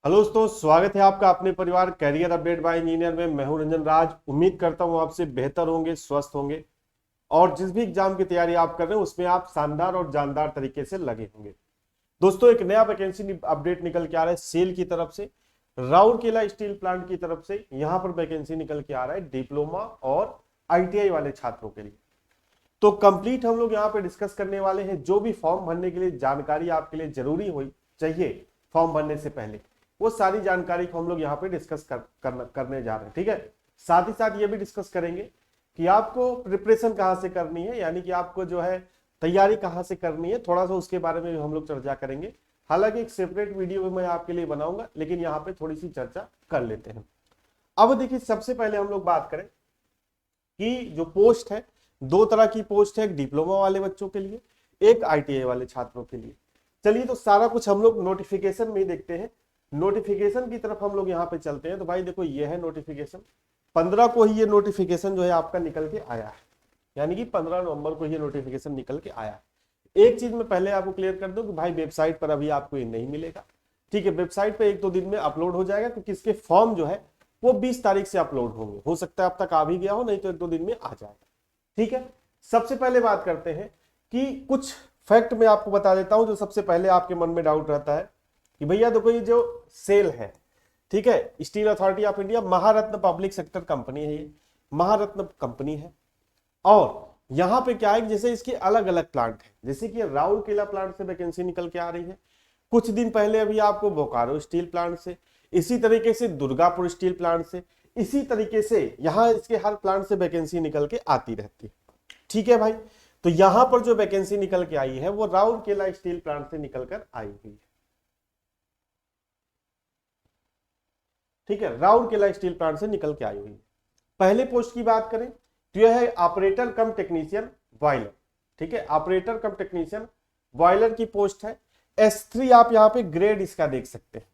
Hello दोस्तों, स्वागत है आपका अपने परिवार कैरियर अपडेट बाय इंजीनियर में। मैं हूं रंजन राज। उम्मीद करता हूं आपसे बेहतर होंगे, स्वस्थ होंगे और जिस भी एग्जाम की तैयारी आप कर रहे हैं उसमें आप शानदार और जानदार तरीके से लगे होंगे। दोस्तों, एक नया वैकेंसी अपडेट निकल के आ रहा है सेल की तरफ से, राउरकेला स्टील प्लांट की तरफ से। यहां पर वैकेंसी निकल के आ रहा है डिप्लोमा और आईटीआई वाले छात्रों के लिए। तो कंप्लीट हम लोग यहाँ पे डिस्कस करने वाले हैं जो भी फॉर्म भरने के लिए जानकारी आपके लिए जरूरी हुई चाहिए फॉर्म भरने से पहले, वो सारी जानकारी को हम लोग यहाँ पे डिस्कस करने जा रहे हैं। ठीक है, साथ ही साथ ये भी डिस्कस करेंगे कि आपको प्रिपरेशन कहाँ से करनी है, यानी कि आपको जो है तैयारी कहाँ से करनी है, थोड़ा सा उसके बारे में भी हम लोग चर्चा करेंगे। हालांकि एक सेपरेट वीडियो भी मैं आपके लिए बनाऊंगा, लेकिन यहाँ पे थोड़ी सी चर्चा कर लेते हैं। अब देखिए, सबसे पहले हम लोग बात करें कि जो पोस्ट है, दो तरह की पोस्ट है, एक डिप्लोमा वाले बच्चों के लिए, एक आईटीआई वाले छात्रों के लिए। चलिए, तो सारा कुछ हम लोग नोटिफिकेशन में ही देखते हैं। नोटिफिकेशन की तरफ हम लोग यहाँ पे चलते हैं। तो भाई देखो, ये है नोटिफिकेशन। 15 को ही ये नोटिफिकेशन जो है आपका निकल के आया है, यानी कि 15 नवंबर को ये नोटिफिकेशन निकल के आया है। एक चीज मैं पहले आपको क्लियर कर दूं कि भाई वेबसाइट पर अभी आपको ये नहीं मिलेगा। ठीक है, वेबसाइट पे एक दो दिन में अपलोड हो जाएगा, क्योंकि इसके फॉर्म जो है वो 20 तारीख से अपलोड होंगे। हो सकता है अब तक आ भी गया हो, नहीं तो एक दो दिन में आ जाएगा। ठीक है, सबसे पहले बात करते हैं कि कुछ फैक्ट मैं आपको बता देता हूं जो सबसे पहले आपके मन में डाउट रहता है कि भैया देखो, ये जो सेल है, ठीक है, steel authority of India Maharatna public sector company है, ये महारत्न कंपनी है। और यहां पे क्या है कि जैसे इसके अलग अलग प्लांट है, जैसे कि राउरकेला प्लांट से वैकेंसी निकल के आ रही है, कुछ दिन पहले अभी आपको बोकारो स्टील प्लांट से, इसी तरीके से दुर्गापुर स्टील प्लांट से, इसी तरीके से यहां इसके हर प्लांट से वैकेंसी निकल के आती रहती है। ठीक है भाई, तो यहां पर जो वैकेंसी निकल के आई है वो राउरकेला स्टील प्लांट से निकल कर आई हुई है। ठीक है, राउरकेला स्टील प्लांट से निकल के आई हुई है। पहले पोस्ट की बात करें तो यह है ऑपरेटर कम टेक्नीशियन बॉयलर। ठीक है, ऑपरेटर कम टेक्नीशियन बॉयलर की पोस्ट है। S3 आप यहाँ पे ग्रेड इसका देख सकते हैं।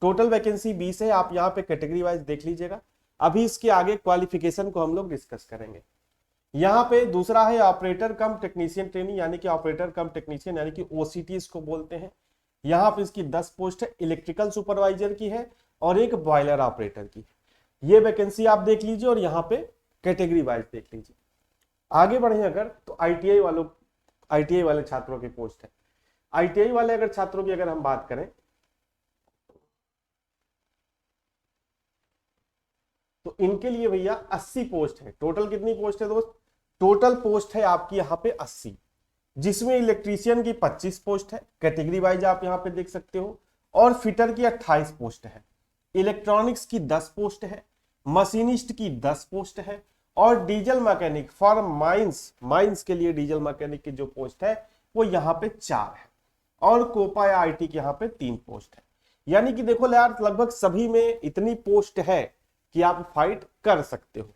टोटल वैकेंसी 20 है, आप यहाँ पे कैटेगरी वाइज देख लीजिएगा। अभी इसके आगे क्वालिफिकेशन को हम लोग डिस्कस करेंगे। यहाँ पे दूसरा है ऑपरेटर कम टेक्नीशियन ट्रेनिंग, यानी कि ऑपरेटर कम टेक्नीशियन, यानी कि ओसीटी इसको बोलते हैं। यहाँ पे इसकी 10 पोस्ट है, इलेक्ट्रिकल सुपरवाइजर की है और एक बॉयलर ऑपरेटर की है। ये वैकेंसी आप देख लीजिए और यहाँ पे कैटेगरी वाइज देख लीजिए। आगे बढ़े अगर तो आईटीआई वाले छात्रों की पोस्ट है। आईटीआई वाले अगर छात्रों की अगर हम बात करें तो इनके लिए भैया 80 पोस्ट है। टोटल कितनी पोस्ट है दोस्त? टोटल पोस्ट है आपकी यहाँ पे 80, जिसमें इलेक्ट्रीशियन की 25 पोस्ट है, कैटेगरी वाइज आप यहाँ पे देख सकते हो, और फिटर की 28 पोस्ट है, इलेक्ट्रॉनिक्स की 10 पोस्ट है, मशीनिस्ट की 10 पोस्ट है, और डीजल मैकेनिक फॉर माइंस के लिए डीजल मैकेनिक की जो पोस्ट है वो यहाँ पे 4 है, और कोपा या आईटी के यहाँ पे 3 पोस्ट है। यानी कि देखो यार, लगभग सभी में इतनी पोस्ट है कि आप फाइट कर सकते हो।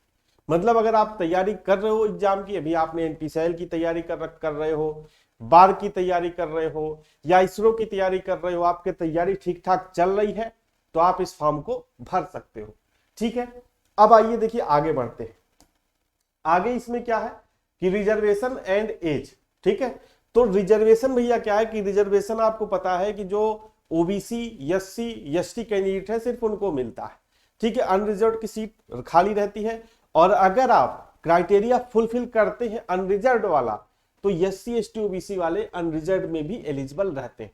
मतलब अगर आप तैयारी कर रहे हो एग्जाम की, अभी आपने एनपीसीएल की तैयारी कर रहे हो, बार की तैयारी कर रहे हो, या इसरो की तैयारी कर रहे हो, आपकी तैयारी ठीक ठाक चल रही है, तो आप इस फॉर्म को भर सकते हो। ठीक है, अब आइए देखिए आगे बढ़ते हैं। आगे इसमें क्या है कि रिजर्वेशन एंड एज। ठीक है, तो रिजर्वेशन भैया क्या है कि रिजर्वेशन आपको पता है कि जो ओबीसी, एससी, एसटी कैंडिडेट है सिर्फ उनको मिलता है। ठीक है, अनरिजर्व की सीट खाली रहती है, और अगर आप क्राइटेरिया फुलफिल करते हैं अनरिजर्व वाला, तो एससी, एसटी, ओबीसी वाले अनरिजर्व में भी एलिजिबल रहते हैं।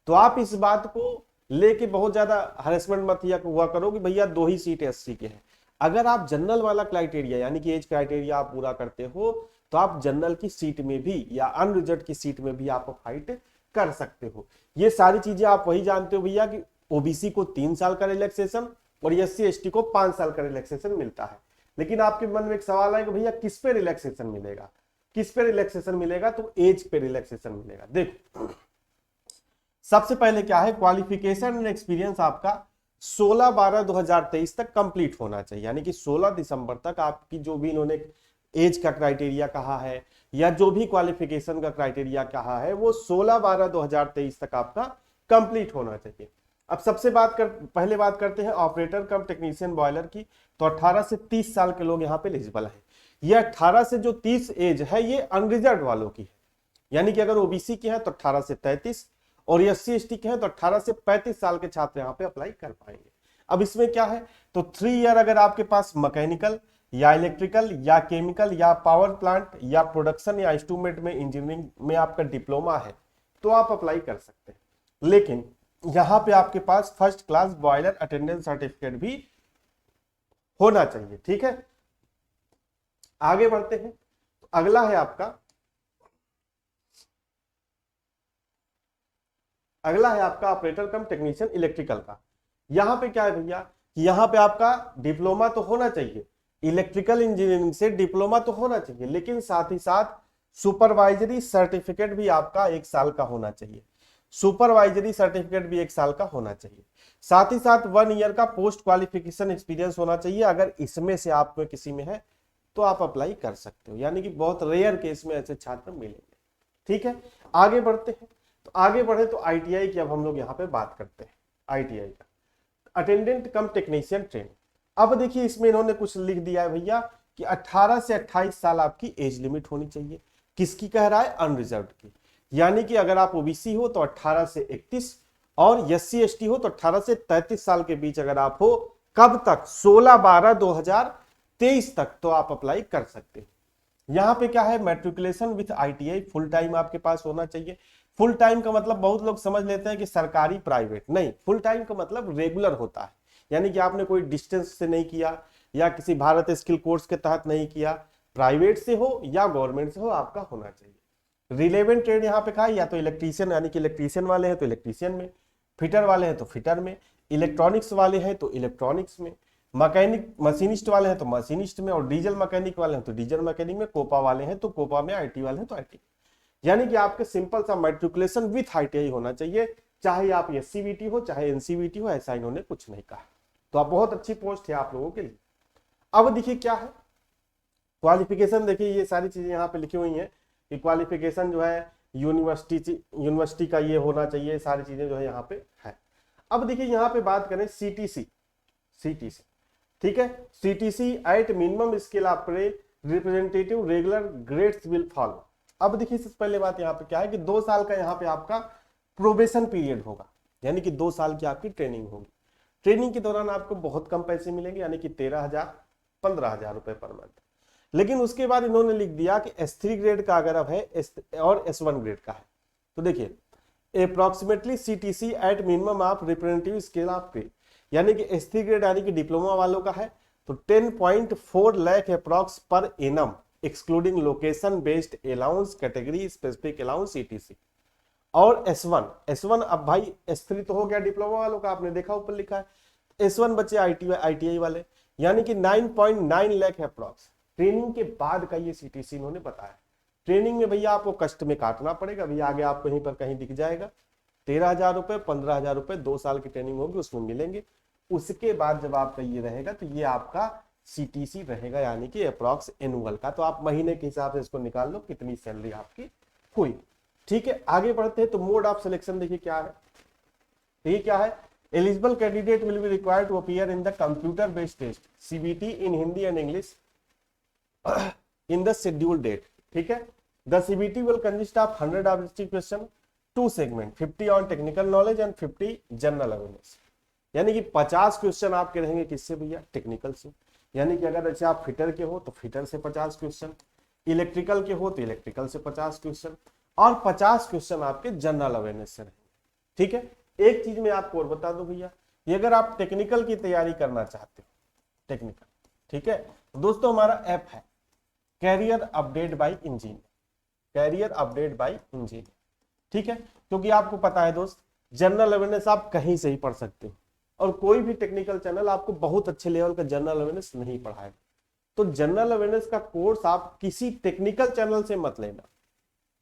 तो आप इस बात को लेके बहुत ज्यादा हरेसमेंट मत हुआ करो कि भैया 2 ही सीट एससी के हैं। अगर आप जनरल वाला क्राइटेरिया यानी कि एज क्राइटेरिया आप पूरा करते हो, तो आप जनरल की सीट में भी या अनरिजर्व की सीट में भी आप फाइट कर सकते हो। ये सारी चीजें आप वही जानते हो भैया कि ओबीसी को 3 साल का रिलैक्सेशन और एससी एसटी को 5 साल का रिलैक्सेशन मिलता है। लेकिन आपके मन में एक सवाल है कि भैया किस पे रिलैक्सेशन मिलेगा, किस पे रिलैक्सेशन मिलेगा? तो एज पे रिलैक्सेशन मिलेगा। देखो, सबसे पहले क्या है, क्वालिफिकेशन एंड एक्सपीरियंस आपका 16/12/2023 तक कंप्लीट होना चाहिए। यानी कि 16 दिसंबर तक आपकी जो भी इन्होंने एज का क्राइटेरिया कहा है या जो भी क्वालिफिकेशन का क्राइटेरिया कहा है, वो 16/12/2023 तक आपका कंप्लीट होना चाहिए। अब पहले बात करते हैं ऑपरेटर कम टेक्नीशियन बॉयलर की। तो 18 से 30 साल के लोग यहाँ पे एलिजिबल है। ये 18 से जो 30 एज है ये अनरिजर्व वालों की है। यानी कि अगर ओबीसी की है तो 18 से 33, और SC/ST के हैं तो 18 से 35 साल के छात्र यहाँ पे अप्लाई कर पाएंगे। अब इसमें क्या है, तो 3 ईयर अगर आपके पास मैकेनिकल या इलेक्ट्रिकल या केमिकल या पावर प्लांट या प्रोडक्शन या इंस्ट्रूमेंट में इंजीनियरिंग में आपका डिप्लोमा है तो आप अप्लाई कर सकते हैं। लेकिन यहाँ पे आपके पास first class boiler attendance certificate भी होना चाहिए। ठीक है, आगे बढ़ते हैं। तो अगला है आपका ऑपरेटर कम टेक्नीशियन इलेक्ट्रिकल का। यहां पे क्या है भैया कि यहां पे आपका डिप्लोमा तो होना चाहिए, इलेक्ट्रिकल इंजीनियरिंग से डिप्लोमा तो होना चाहिए, लेकिन साथ ही साथ सुपरवाइजरी सर्टिफिकेट भी आपका 1 साल का होना चाहिए। सुपरवाइजरी सर्टिफिकेट भी 1 साल का होना चाहिए। साथ ही साथ 1 ईयर का पोस्ट क्वालिफिकेशन एक्सपीरियंस होना चाहिए। अगर इसमें से आप में किसी में है तो आप अप्लाई कर सकते हो, यानी कि बहुत रेयर केस में ऐसे छात्र मिलेंगे। ठीक है, आगे बढ़ते हैं। तो आगे बढ़े तो ITI की अब हम लोग यहाँ पे बात करते हैं। ITI का अटेंडेंट कम टेक्नीशियन ट्रेनिंग। अब देखिए इसमें इन्होंने कुछ लिख दिया है भैया कि 18 से 28 साल आपकी एज लिमिट होनी चाहिए। किसकी कह रहा है? अनरिजर्व्ड की। यानी कि अगर आप OBC हो तो 18 से 31 और SC/ST हो तो 18 से 33 साल के बीच अगर आप हो, कब तक? 16/12/2023 तक तो आप अप्लाई कर सकते हो। यहां पे क्या है? Matriculation with ITI full time आपके पास होना चाहिए। फुल टाइम का मतलब बहुत लोग समझ लेते हैं कि सरकारी प्राइवेट, नहीं, फुल टाइम का मतलब रेगुलर होता है। यानी कि आपने कोई डिस्टेंस से नहीं किया या किसी भारत स्किल कोर्स के तहत नहीं किया, प्राइवेट से हो या गवर्नमेंट से हो, आपका होना चाहिए। रिलेवेंट ट्रेड यहाँ पे कहा, या तो इलेक्ट्रीशियन, यानी कि इलेक्ट्रीशियन वाले हैं तो इलेक्ट्रीशियन में, फिटर वाले हैं तो फिटर में, इलेक्ट्रॉनिक्स वाले हैं तो इलेक्ट्रॉनिक्स में, मैकेनिक मशीनिस्ट वाले हैं तो मशीनिस्ट में, और डीजल मैकेनिक वाले हैं तो डीजल मैकेनिक में, कोपा वाले हैं तो कोपा में, IT वाले हैं तो IT। यानी कि आपके सिंपल सा मैट्रिकुलेशन विथ ITI होना चाहिए, चाहे आप SCVT हो चाहे NCVT हो, ऐसा इन्होंने कुछ नहीं कहा। तो आप बहुत अच्छी पोस्ट है आप लोगों के लिए। अब देखिए क्या है क्वालिफिकेशन। देखिए ये सारी चीजें यहाँ पे लिखी हुई हैं कि क्वालिफिकेशन जो है यूनिवर्सिटी का ये होना चाहिए, सारी चीजें जो है यहाँ पे है। अब देखिए यहाँ पे बात करें CTC। ठीक है, CTC at minimum skill operate representative regular grades will follow. अब देखिए सबसे पहले बात यहाँ पे क्या है कि 2 साल का यहाँ पे आपका प्रोबेशन पीरियड होगा, यानी कि 2 साल की आपकी ट्रेनिंग होगी। ट्रेनिंग के दौरान आपको बहुत कम पैसे मिलेंगे, यानी कि 13,000-15,000 रुपए पर मंथ। लेकिन उसके बाद इन्होंने लिख दिया कि S3 ग्रेड का अगर अब है और S1 ग्रेड का है तो देखिए approximately CTC at minimum of representative skill of grade, यानी कि S3 ग्रेड यानी कि डिप्लोमा वालों का है तो 10.4 lakh approx per annum excluding location based allowance category specific allowance ETC। और S1 अब भाई S3 तो हो गया डिप्लोमा वालों का, आपने देखा ऊपर लिखा है। S1 बचे ITI वाले, यानी कि 9.9 लाख अप्रॉक्स। ट्रेनिंग के बाद का ये CTC इन्होंने बताया। ट्रेनिंग में भैया आपको कष्ट में काटना पड़ेगा, भैया आगे आपको कहीं पर कहीं दिख जाएगा 13,000 रुपए 15,000 रुपए 2 साल की ट्रेनिंग होगी उसमें मिलेंगे। उसके बाद जब आपका ये रहेगा तो ये आपका CTC रहेगा, यानी कि अप्रॉक्स एनुअल का। तो आप महीने के हिसाब से इसको निकाल लो कितनी सैलरी आपकी हुई। ठीक है, आगे बढ़ते हैं। तो मोड ऑफ सिलेक्शन देखिए क्या है, ये क्या है? Eligible candidate will be required to appear in the computer based test CBT in Hindi and English in the scheduled date। ठीक है, the CBT will consist of 100 objective question, 2 segment, 50 on technical knowledge and 50 general awareness। यानी कि 50 question आपके रहेंगे किससे भैया? Technical से। यानी कि अगर अच्छा आप फिटर के हो तो फिटर से 50 क्वेश्चन, इलेक्ट्रिकल के हो तो इलेक्ट्रिकल से 50 क्वेश्चन, और 50 क्वेश्चन आपके जनरल अवेयरनेस से रहेंगे। ठीक है, एक चीज मैं आपको और बता दूं भैया, ये अगर आप टेक्निकल की तैयारी करना चाहते हो, टेक्निकल, ठीक है, तो दोस्तों हमारा ऐप है career update by engineer, career update by engineer. ठीक है, क्योंकि आपको पता है दोस्त जनरल अवेयरनेस आप कहीं से ही पढ़ सकते हो, और कोई भी टेक्निकल चैनल आपको बहुत अच्छे लेवल का जनरल अवेयरनेस नहीं पढ़ाएगा। तो जनरल अवेयरनेस का कोर्स आप किसी टेक्निकल चैनल से मत लेना,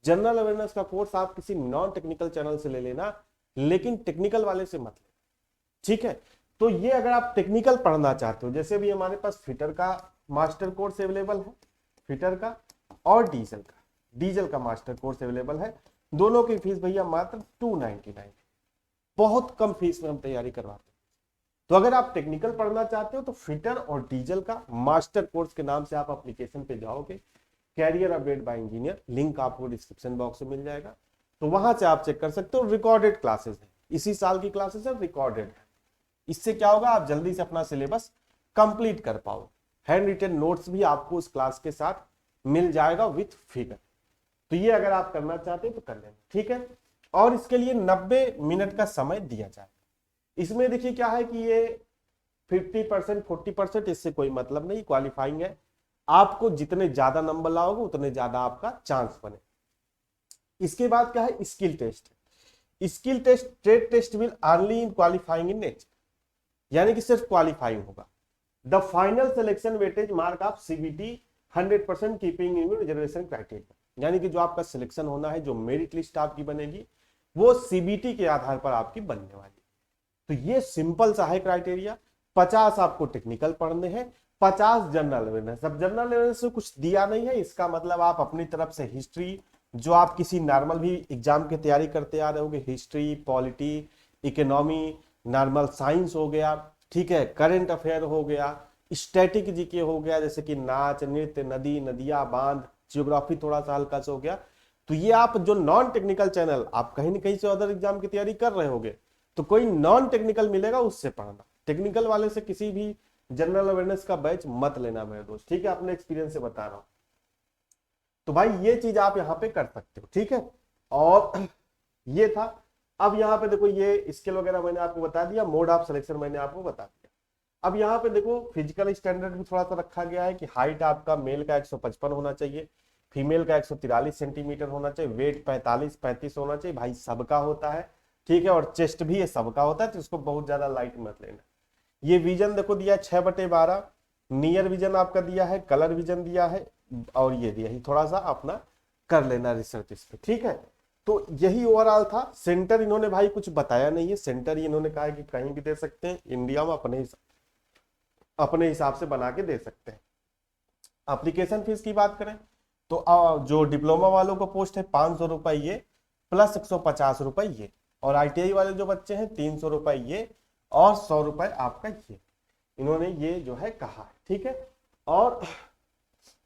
जनरल अवेयरनेस का कोर्स आप किसी नॉन टेक्निकल चैनल से ले लेना, लेकिन टेक्निकल वाले से मत लेना। ठीक है, तो ये अगर आप टेक्निकल पढ़ना चाहते हो, जैसे भी हमारे पास फिटर का मास्टर कोर्स अवेलेबल है, फिटर का और डीजल का मास्टर कोर्स अवेलेबल है। दोनों की फीस भैया मात्र 299, बहुत कम फीस में हम तैयारी करवाते हैं। तो अगर आप टेक्निकल पढ़ना चाहते हो तो फिटर और डीजल का मास्टर कोर्स के नाम से आप एप्लीकेशन पे जाओगे, career update by engineer, link आपको डिस्क्रिप्शन बॉक्स में मिल जाएगा। तो वहां से आप चेक कर सकते हो। रिकॉर्डेड क्लासेस है, इसी साल की क्लासेस है, रिकॉर्डेड है। इससे क्या होगा, आप जल्दी से अपना सिलेबस कंप्लीट कर पाओ। हैंड रिटन नोट्स भी आपको उस क्लास के साथ मिल जाएगा विथ फिगर। तो ये अगर आप करना चाहते हैं तो कर लेना, ठीक है। और इसके लिए 90 मिनट का समय दिया जाए। इसमें देखिए क्या है कि ये 50% 40% इससे कोई मतलब नहीं, क्वालिफाइंग है। आपको जितने ज्यादा नंबर लाओगे उतने ज्यादा आपका चांस बने। इसके बाद क्या है, skill test. Skill test trade test will early in qualifying in nature, यानी कि सिर्फ क्वालिफाइंग होगा। The final selection weightage mark of CBT 100% keeping in reservation criteria, यानी कि जो आपका सिलेक्शन होना है, जो मेरिट लिस्ट आपकी बनेगी वो सीबीटी के आधार पर आपकी बनने वाली। तो ये सिंपल सा है क्राइटेरिया। 50 आपको टेक्निकल पढ़ने हैं, 50 जनरल अवेयरनेस। अब जनरल अवेयरनेस से कुछ दिया नहीं है, इसका मतलब आप अपनी तरफ से हिस्ट्री, जो आप किसी नॉर्मल भी एग्जाम की तैयारी करते आ रहे होगे, history, polity, economy, normal science हो गया, ठीक है, करंट अफेयर हो गया, स्टैटिक जीके हो गया, जैसे कि नाच, नृत्य, नदी, नदियां, बांध, जियोग्राफी थोड़ा सा हल्का सा हो गया। तो ये आप जो नॉन टेक्निकल चैनल, आप कहीं ना कहीं से अदर एग्जाम की तैयारी कर रहे होगे, तो कोई नॉन टेक्निकल मिलेगा उससे पढ़ना। टेक्निकल वाले से किसी भी जनरल अवेयरनेस का बैच मत लेना मेरे दोस्त, ठीक है, अपने एक्सपीरियंस से बता रहा हूं। तो भाई ये चीज आप यहाँ पे कर सकते हो, ठीक है। और ये था। अब यहाँ पे देखो, ये स्केल वगैरह मैंने आपको बता दिया, मोड ऑफ सिलेक्शन मैंने आपको बता दिया। अब यहाँ पे देखो फिजिकल स्टैंडर्ड भी थोड़ा सा रखा गया है कि हाइट आपका मेल का 155 होना चाहिए, फीमेल का 143 सेंटीमीटर होना चाहिए, वेट 45-35 होना चाहिए, भाई सबका होता है, ठीक है। और चेस्ट भी ये सबका होता है, तो इसको बहुत ज्यादा लाइट मत लेना। ये विजन देखो दिया है 6/12, नियर विजन आपका दिया है, कलर विजन दिया है, और ये दिया है, थोड़ा सा अपना कर लेना रिसर्च इस पे, ठीक है। तो यही ओवरऑल था। सेंटर इन्होंने भाई कुछ बताया नहीं है, सेंटर इन्होंने कहा है कि कहीं भी दे सकते हैं, इंडिया में अपने हिसाब से बना के दे सकते हैं। एप्लीकेशन फीस की बात करें तो जो डिप्लोमा वालों को पोस्ट है 500 रुपए ये, प्लस 150 रुपए ये, और आईटीआई वाले जो बच्चे हैं 300 रुपए ये, और 100 रुपए आपका ये, इन्होंने ये जो है कहा है, ठीक है। और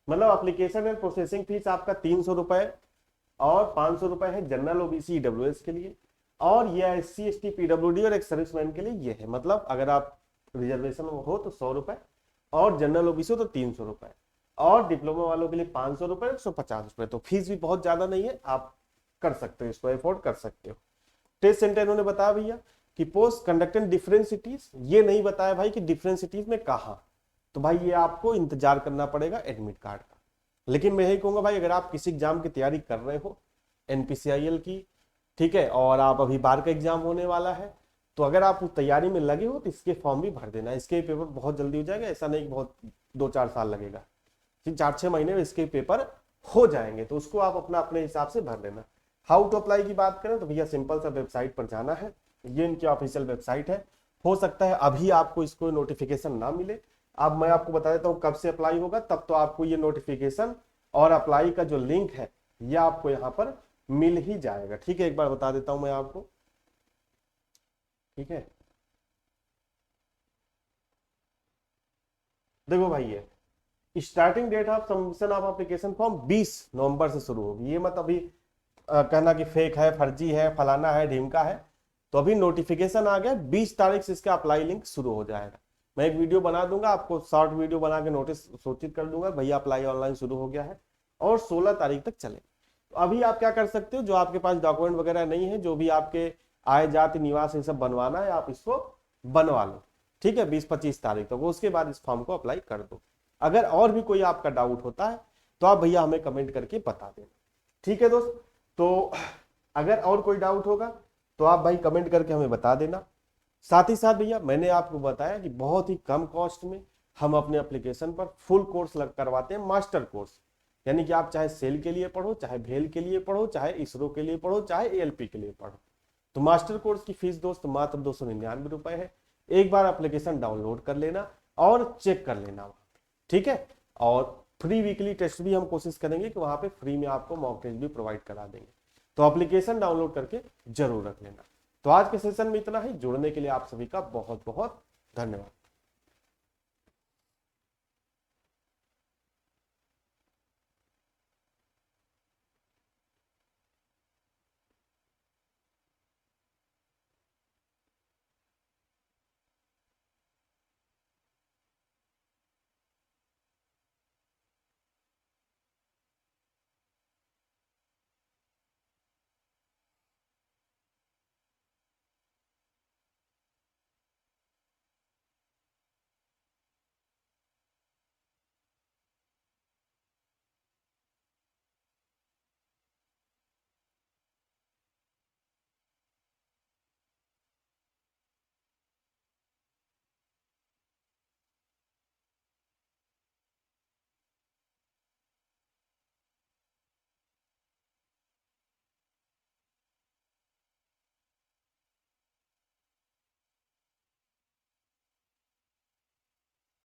मतलब एप्लीकेशन एंड प्रोसेसिंग फीस आपका 300 रुपए और 500 रुपए है जनरल ओबीसी ईडब्ल्यूएस के लिए, और ये एससी एसटी पीडब्ल्यूडी और एक सर्विसमैन के लिए ये है। मतलब अगर आप रिजर्वेशन हो तो 100 रुपए, और जनरल ओबीसी हो तो 300 रुपए, और डिप्लोमा वालों के लिए 500 रुपए, 150 रुपए। तो फीस भी बहुत ज्यादा नहीं है, आप कर सकते हो, इसको एफोर्ड कर सकते हो। टेस्ट सेंटर इन्होंने बताया भैया कि पोस्ट कंडक्टेड डिफरेंट सिटीज, ये नहीं बताया भाई कि डिफरेंट सिटीज में कहा। तो भाई ये आपको इंतजार करना पड़ेगा एडमिट कार्ड का। लेकिन मैं यही कहूंगा भाई, अगर आप किसी एग्जाम की तैयारी कर रहे हो एनपीसीआईएल की, ठीक है, और आप अभी बार का एग्जाम होने वाला है, तो अगर आप उस तैयारी में लगे हो तो इसके फॉर्म भी भर देना। इसके पेपर बहुत जल्दी हो जाएगा, ऐसा नहीं कि बहुत 2-4 साल लगेगा, 4-6 महीने में इसके पेपर हो जाएंगे। तो उसको आप अपने हिसाब से भर लेना। हाउ टू अप्लाई की बात करें तो भैया सिंपल सा वेबसाइट पर जाना है, ये इनकी ऑफिशियल वेबसाइट है। हो सकता है अभी आपको इसको नोटिफिकेशन ना मिले, अब मैं आपको बता देता हूँ कब से अप्लाई होगा, तब तो आपको ये नोटिफिकेशन और अप्लाई का जो लिंक है ये आपको यहाँ पर मिल ही जाएगा, ठीक है। एक बार बता देता हूं मैं आपको, ठीक है। देखो भाई, ये starting date of submission of application form 20 नवंबर से शुरू होगी। ये मत अभी कहना कि फेक है, फर्जी है, फलाना है, ढीमका है। तो अभी नोटिफिकेशन आ गया, 20 तारीख से इसका अप्लाई लिंक शुरू हो जाएगा। मैं एक वीडियो बना दूंगा आपको, शॉर्ट वीडियो बना के नोटिस सूचित कर दूंगा, भैया अप्लाई ऑनलाइन शुरू हो गया है, और 16 तारीख तक चले। तो अभी आप क्या कर सकते हो, जो आपके पास डॉक्यूमेंट वगैरह नहीं है, जो भी आपके आय जाति निवास ये सब बनवाना है, आप इसको बनवा लो, ठीक है, 20-25 तारीख तक। उसके बाद इस फॉर्म को अप्लाई कर दो। अगर और भी कोई आपका डाउट होता है तो आप भैया हमें कमेंट करके बता देना, ठीक है दोस्त। तो अगर और कोई डाउट होगा तो आप भाई कमेंट करके हमें बता देना। साथ ही साथ भैया मैंने आपको बताया कि बहुत ही कम कॉस्ट में हम अपने एप्लीकेशन पर फुल कोर्स करवाते हैं, मास्टर कोर्स। यानी कि आप चाहे सेल के लिए पढ़ो, चाहे भेल के लिए पढ़ो, चाहे इसरो के लिए पढ़ो, चाहे एएलपी के लिए पढ़ो। तो मास्टर कोर्स की फीस दोस्त मात्र 299 रुपए है। एक बार एप्लीकेशन डाउनलोड कर लेना और चेक कर लेना, ठीक है। और फ्री वीकली टेस्ट भी हम कोशिश करेंगे कि वहां पे फ्री में आपको मॉक टेस्ट भी प्रोवाइड करा देंगे। तो एप्लीकेशन डाउनलोड करके जरूर रख लेना। तो आज के सेशन में इतना ही। जुड़ने के लिए आप सभी का बहुत बहुत धन्यवाद।